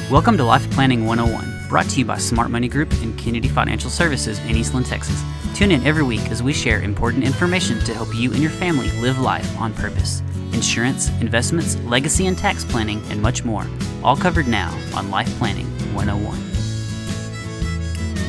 Welcome to Life Planning 101, brought to you by Smart Money Group and Kennedy Financial Services in Eastland, Texas. Tune in every week as we share important information to help you and your family live life on purpose. Insurance, investments, legacy and tax planning, and much more. All covered now on Life Planning 101.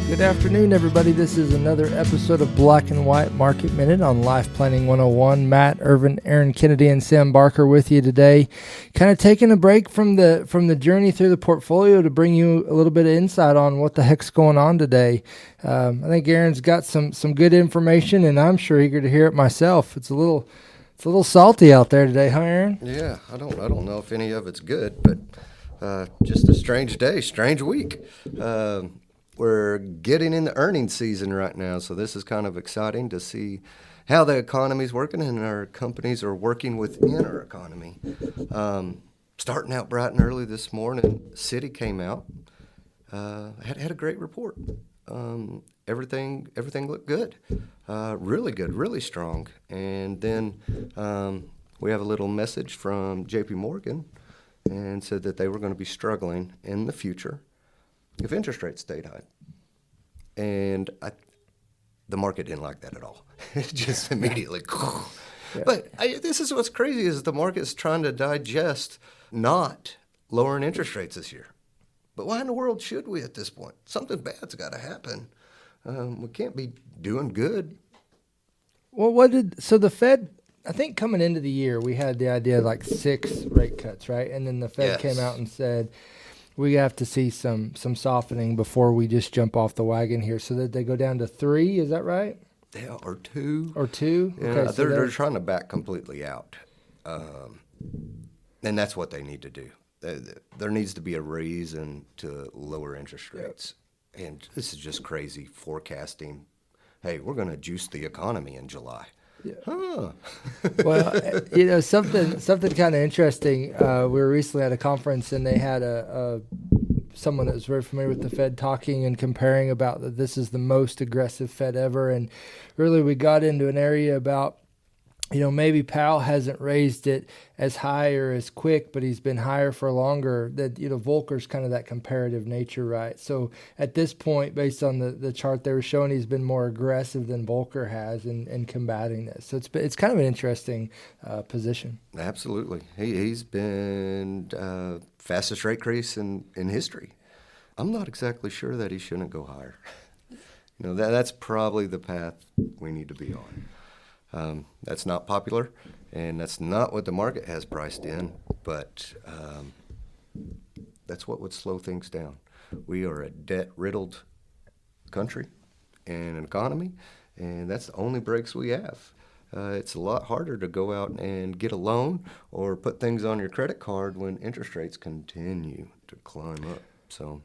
Good afternoon, everybody. This is another episode of Black and White Market Minute on Life Planning 101. Matt Irvin, Aaron Kennedy, and Sam Barker with you today. Kind of taking a break from the journey through the portfolio to bring you a little bit of insight on what the heck's going on today. I think Aaron's got some good information, and I'm sure eager to hear it myself. It's a little salty out there today, huh, Aaron? Yeah, I don't know if any of it's good, but just a strange day, strange week. We're getting in the earnings season right now, so this is kind of exciting to see how the economy's working and our companies are working within our economy. Starting out bright and early this morning, Citi came out, had a great report. Everything looked good, really good, really strong. And then we have a little message from J.P. Morgan and said that they were going to be struggling in the future if interest rates stayed high. And the market didn't like that at all. It just immediately. Yeah. But this is what's crazy is the market's trying to digest not lowering interest rates this year. But why in the world should we at this point? Something bad's got to happen. We can't be doing good. Well, so the Fed, I think coming into the year, we had the idea of like 6 rate cuts, right? And then the Fed came out and said, we have to see some softening before we just jump off the wagon here. So that they go down to 3, is that right? Yeah, or 2. Or 2? Yeah, okay, so they're trying to back completely out. And that's what they need to do. There needs to be a reason to lower interest rates. Yep. And this is just crazy forecasting. Hey, we're going to juice the economy in July. Yeah. Huh. Well, something kind of interesting. We were recently at a conference, and they had someone that was very familiar with the Fed talking and comparing about that this is the most aggressive Fed ever. And really, we got into an area about, maybe Powell hasn't raised it as high or as quick, but he's been higher for longer. That, Volcker's kind of that comparative nature, right? So at this point, based on the chart they were showing, he's been more aggressive than Volcker has in combating this. So it's kind of an interesting position. Absolutely. He's been fastest rate increase in history. I'm not exactly sure that he shouldn't go higher. That's probably the path we need to be on. That's not popular, and that's not what the market has priced in, but that's what would slow things down. We are a debt-riddled country and an economy, and that's the only brakes we have. It's a lot harder to go out and get a loan or put things on your credit card when interest rates continue to climb up. So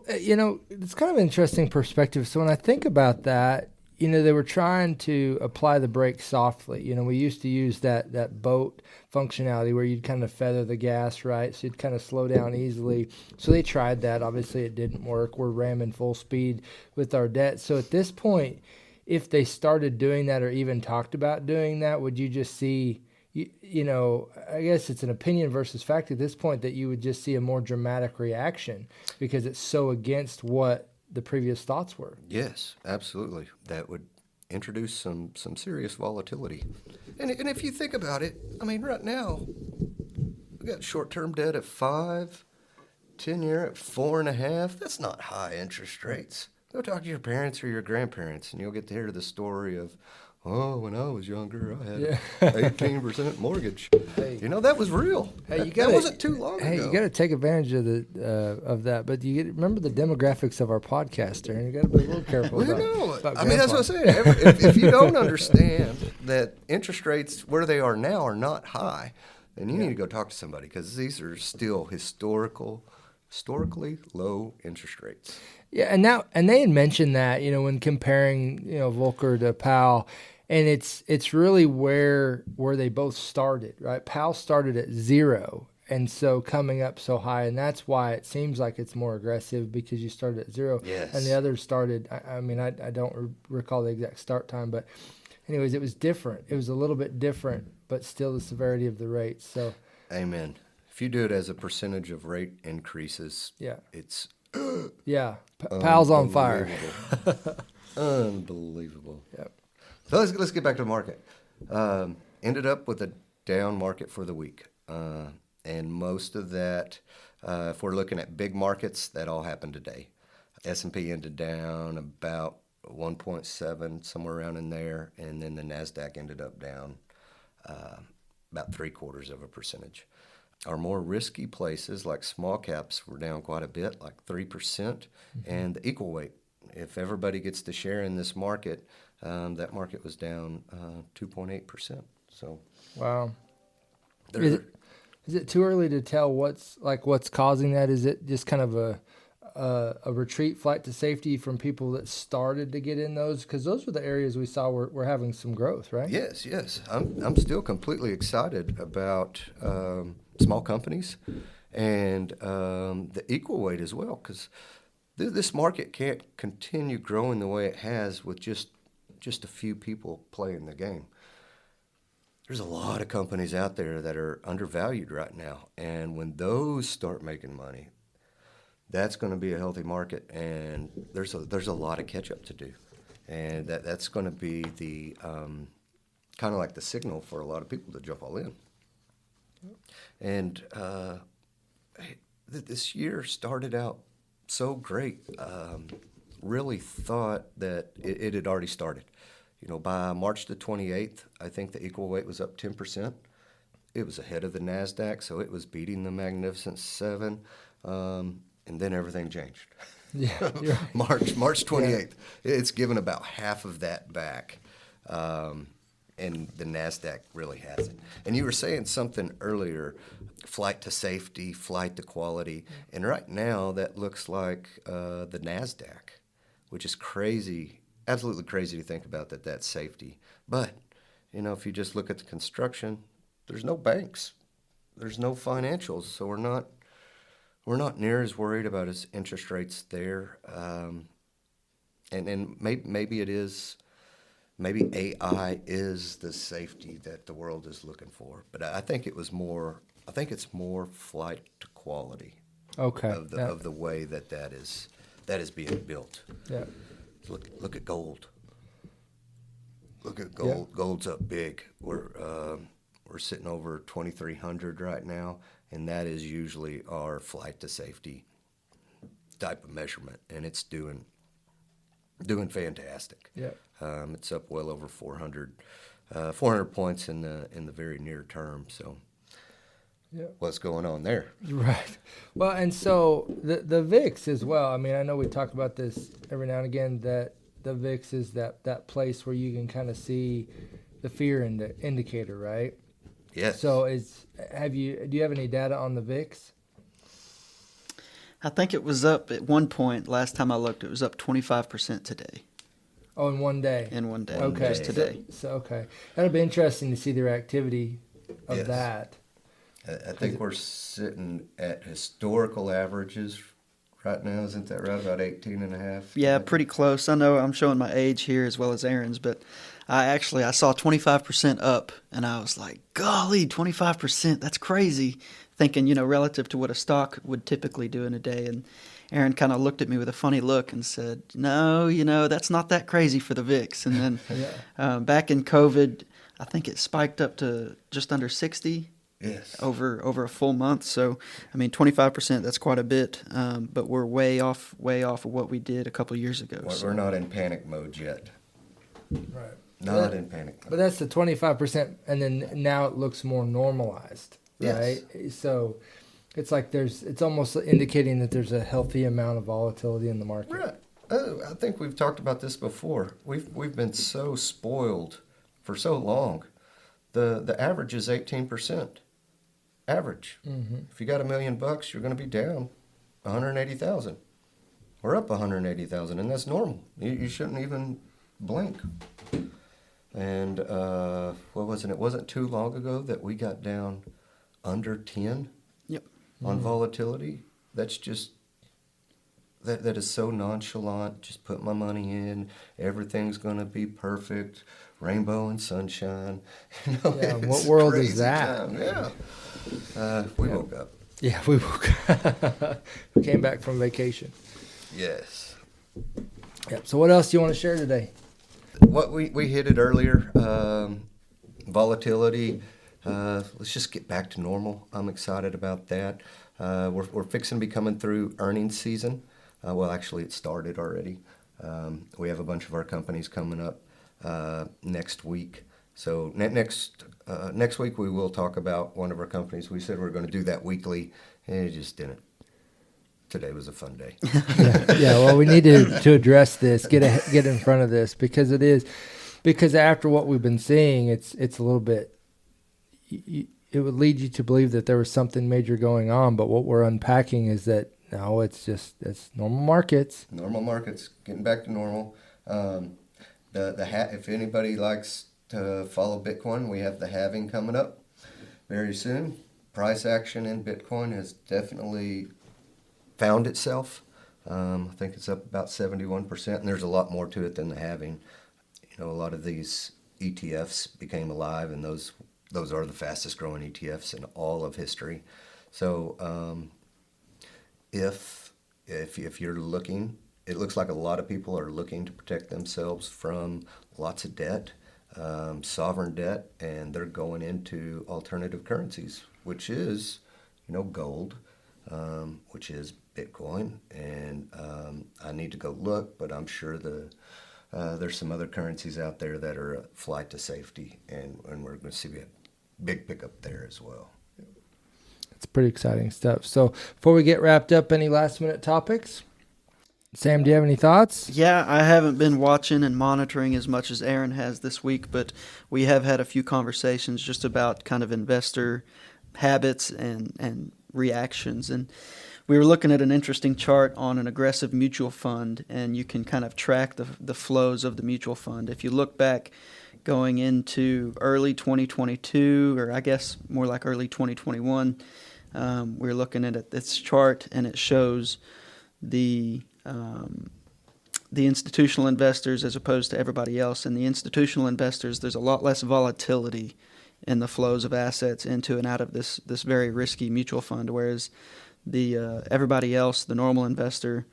it's kind of an interesting perspective. So when I think about that, they were trying to apply the brakes softly. We used to use that boat functionality where you'd kind of feather the gas, right? So you'd kind of slow down easily. So they tried that. Obviously, it didn't work. We're ramming full speed with our debt. So at this point, if they started doing that or even talked about doing that, would you just see, I guess it's an opinion versus fact at this point, that you would just see a more dramatic reaction because it's so against what the previous thoughts were? Yes, absolutely. That would introduce some serious volatility. And if you think about it, right now, we got short-term debt at 5, 10-year at 4.5. That's not high interest rates. Go talk to your parents or your grandparents, and you'll get to hear the story of, when I was younger, I had 18% mortgage. Hey, that was real. Hey, that wasn't too long ago. Hey, you got to take advantage of that. But remember the demographics of our podcaster, and you got to be a little careful. About that's what I'm saying. If you don't understand that interest rates where they are now are not high, then you need to go talk to somebody because these are still historically low interest rates. Yeah, and they had mentioned that when comparing Volcker to Powell. And it's really where they both started, right? Powell started at 0, and so coming up so high, and that's why it seems like it's more aggressive because you started at 0. Yes. And the others started, I don't recall the exact start time, but anyways, it was different. It was a little bit different, but still the severity of the rates. So, amen. if you do it as a percentage of rate increases, Yeah. it's Yeah. Pal's on fire. unbelievable. Yep. So let's get back to the market. Ended up with a down market for the week, and most of that, if we're looking at big markets, that all happened today. S&P ended down about 1.7, somewhere around in there, and then the Nasdaq ended up down about 0.75%. Our more risky places, like small caps, were down quite a bit, like 3%, and the equal weight. If everybody gets to share in this market, that market was down 2.8%. So, Wow. there- Is it too early to tell what's causing that? Is it just kind of a retreat, flight to safety from people that started to get in those? Because those were the areas we saw were having some growth, right? yes. I'm still completely excited about small companies and the equal weight as well, because this market can't continue growing the way it has with just a few people playing the game. There's a lot of companies out there that are undervalued right now, and when those start making money, that's going to be a healthy market, and there's a lot of catch up to do, and that's going to be the kind of like the signal for a lot of people to jump all in. And this year started out so great. Really thought that it had already started. You know, by March the 28th, I think the equal weight was up 10%. It was ahead of the Nasdaq, so it was beating the Magnificent Seven. And then everything changed. Yeah, you're right. March 28th. It's given about half of that back. And the Nasdaq really hasn't. And you were saying something earlier, flight to safety, flight to quality. And right now that looks like the Nasdaq, which is crazy, absolutely crazy to think about that's safety. But, you know, if you just look at the construction, there's no banks. There's no financials. So we're not near as worried about his interest rates there. And maybe it is, maybe AI is the safety that the world is looking for. But I think it's more flight to quality Okay. of the way that is being built. Yeah. Look at gold. Look at gold. Yeah. Gold's up big. We're sitting over 2,300 right now, and that is usually our flight to safety type of measurement, and it's doing fantastic. Yeah. It's up well over 400 points in the very near term. So, Yeah. what's going on there? Right. Well, and so the VIX as well. I mean, I know we talk about this every now and again, that the VIX is that place where you can kind of see the fear indicator, right? Yes. So do you have any data on the VIX? I think it was up at one point. Last time I looked, it was up 25% today. Oh, in one day. In one day. Okay. Just today. So okay, that'll be interesting to see their activity of Yes. that. I think we're sitting at historical averages right now. Isn't that right? About 18 and a half? Yeah, pretty close. I know I'm showing my age here as well as Aaron's, but I saw 25% up, and I was like, golly, 25%, that's crazy. Thinking, relative to what a stock would typically do in a day. And Aaron kind of looked at me with a funny look and said, no, that's not that crazy for the VIX. And then back in COVID, I think it spiked up to just under 60. Yes. Over a full month. So, 25%, that's quite a bit, but we're way off of what we did a couple years ago. We're not in panic mode yet. Right. Not in panic mode. But that's the 25%, and then now it looks more normalized, right? Yes. So it's like it's almost indicating that there's a healthy amount of volatility in the market. Right. I think we've talked about this before. We've been so spoiled for so long. The average is 18%. Average. Mm-hmm. If you got $1 million, you're going to be down 180,000. We're up 180,000, and that's normal. You shouldn't even blink. And what was it? It wasn't too long ago that we got down under 10 on volatility. That's just that is so nonchalant. Just put my money in. Everything's going to be perfect. Rainbow and sunshine. Yeah, what it's world is crazy that? time. Yeah. We woke up. Yeah, we we came back from vacation. Yes. Yep. So what else do you want to share today? What we hit it earlier, volatility. Let's just get back to normal. I'm excited about that. We're fixing to be coming through earnings season. Well, actually, it started already. We have a bunch of our companies coming up next week. So next week we will talk about one of our companies. We said we were going to do that weekly, and it just didn't. Today was a fun day. Yeah. Well, we need to address this, get in front of this, because after what we've been seeing, it's a little bit. It would lead you to believe that there was something major going on, but what we're unpacking is that no, it's normal markets. Normal markets, getting back to normal. If anybody likes to follow Bitcoin, we have the halving coming up very soon. Price action in Bitcoin has definitely found itself. I think it's up about 71%, and there's a lot more to it than the halving. A lot of these ETFs became alive, and those are the fastest growing ETFs in all of history. So if you're looking, it looks like a lot of people are looking to protect themselves from lots of debt, sovereign debt, and they're going into alternative currencies, which is, gold, which is Bitcoin, and I need to go look, but I'm sure there's some other currencies out there that are a flight to safety, and we're going to see a big pickup there as well. It's pretty exciting stuff. So before we get wrapped up, any last minute topics? Sam, do you have any thoughts? Yeah, I haven't been watching and monitoring as much as Aaron has this week, but we have had a few conversations just about kind of investor habits and reactions. And we were looking at an interesting chart on an aggressive mutual fund, and you can kind of track the flows of the mutual fund. If you look back going into early 2022, or I guess more like early 2021, we're looking at this chart, and it shows the institutional investors as opposed to everybody else. And the institutional investors, there's a lot less volatility in the flows of assets into and out of this very risky mutual fund, whereas the everybody else, the normal investor,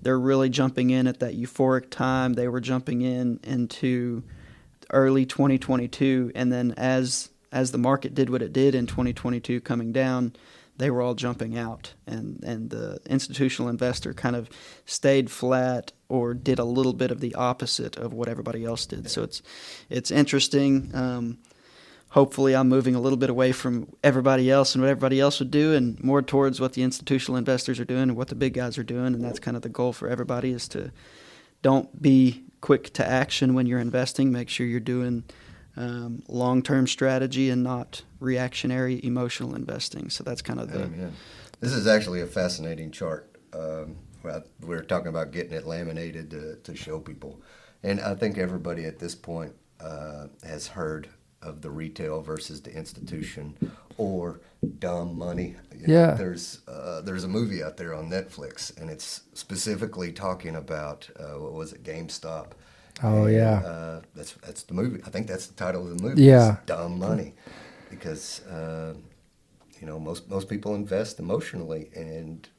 they're really jumping in at that euphoric time. They were jumping into early 2022, and then as the market did what it did in 2022 coming down, they were all jumping out, and the institutional investor kind of stayed flat or did a little bit of the opposite of what everybody else did. So it's interesting. Hopefully I'm moving a little bit away from everybody else and what everybody else would do, and more towards what the institutional investors are doing and what the big guys are doing. And that's kind of the goal for everybody, is to don't be quick to action when you're investing. Make sure you're doing long-term strategy and not reactionary emotional investing. So that's kind of the... Yeah. This is actually a fascinating chart. We're talking about getting it laminated to show people. And I think everybody at this point has heard of the retail versus the institution, or dumb money. There's a movie out there on Netflix, and it's specifically talking about GameStop. Oh, yeah. That's the movie. I think that's the title of the movie. Yeah. It's Dumb Money, because most people invest emotionally and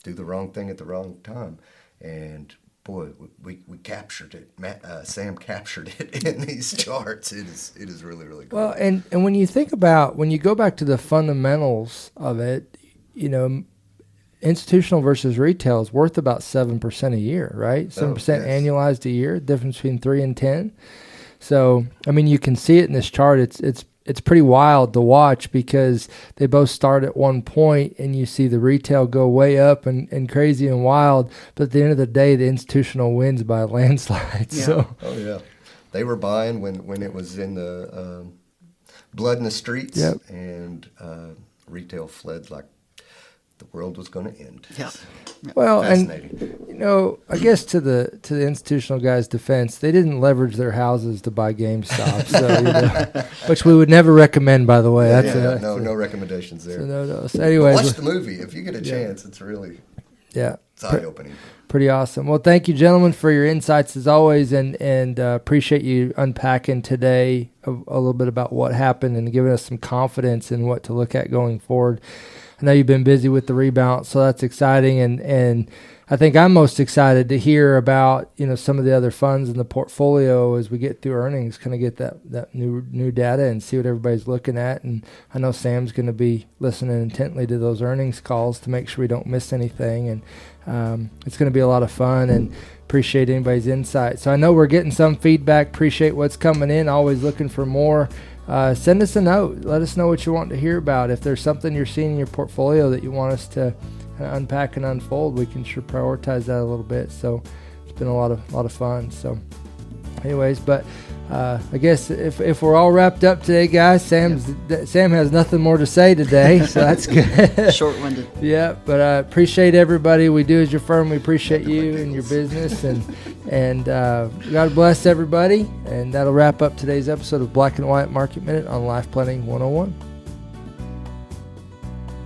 do the wrong thing at the wrong time, and boy, we captured it. Sam captured it in these charts. It is really, really cool. Well, and when you think about, when you go back to the fundamentals of it, institutional versus retail is worth about 7% a year, right? 7% annualized a year, difference between 3 and 10. So, I mean, you can see it in this chart. It's pretty wild to watch, because they both start at one point, and you see the retail go way up and crazy and wild. But at the end of the day, the institutional wins by a landslide. Yeah. So, oh yeah, they were buying when it was in the blood in the streets, yep. And retail fled like the world was going to end. Yeah. Well, and fascinating. I guess to the institutional guys' defense, they didn't leverage their houses to buy GameStop, so which we would never recommend, by the way. No recommendations there. So anyways, watch the movie if you get a chance. It's really it's eye-opening. Pretty awesome. Well, thank you, gentlemen, for your insights as always, and appreciate you unpacking today a little bit about what happened and giving us some confidence in what to look at going forward. I know you've been busy with the rebalance, so that's exciting. And I think I'm most excited to hear about, some of the other funds in the portfolio as we get through earnings, kind of get that new data and see what everybody's looking at. And I know Sam's going to be listening intently to those earnings calls to make sure we don't miss anything. And it's going to be a lot of fun, and appreciate anybody's insight. So I know we're getting some feedback. Appreciate what's coming in. Always looking for more. Send us a note. Let us know what you want to hear about. If there's something you're seeing in your portfolio that you want us to unpack and unfold, we can sure prioritize that a little bit. So it's been a lot of fun. So anyways, but I guess if we're all wrapped up today, guys, Sam has nothing more to say today, so that's good. Short-winded. Yeah, but I appreciate everybody. We do as your firm. We appreciate you and your business, and God bless everybody. And that'll wrap up today's episode of Black and White Market Minute on Life Planning 101.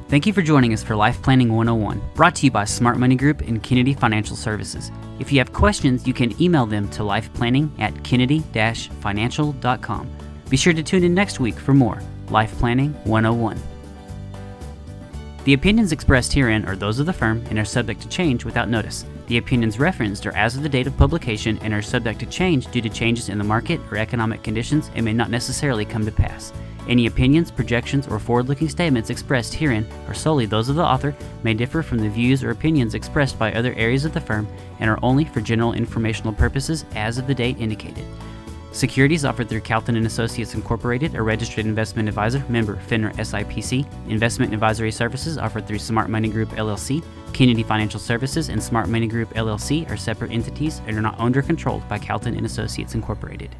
Thank you for joining us for Life Planning 101, brought to you by Smart Money Group and Kennedy Financial Services. If you have questions, you can email them to lifeplanning@kennedy-financial.com. Be sure to tune in next week for more Life Planning 101. The opinions expressed herein are those of the firm and are subject to change without notice. The opinions referenced are as of the date of publication and are subject to change due to changes in the market or economic conditions and may not necessarily come to pass. Any opinions, projections, or forward-looking statements expressed herein are solely those of the author, may differ from the views or opinions expressed by other areas of the firm, and are only for general informational purposes as of the date indicated. Securities offered through Calton & Associates Incorporated, a registered investment advisor, member FINRA SIPC. Investment advisory services offered through Smart Money Group LLC. Kennedy Financial Services and Smart Money Group LLC are separate entities and are not owned or controlled by Calton & Associates Incorporated.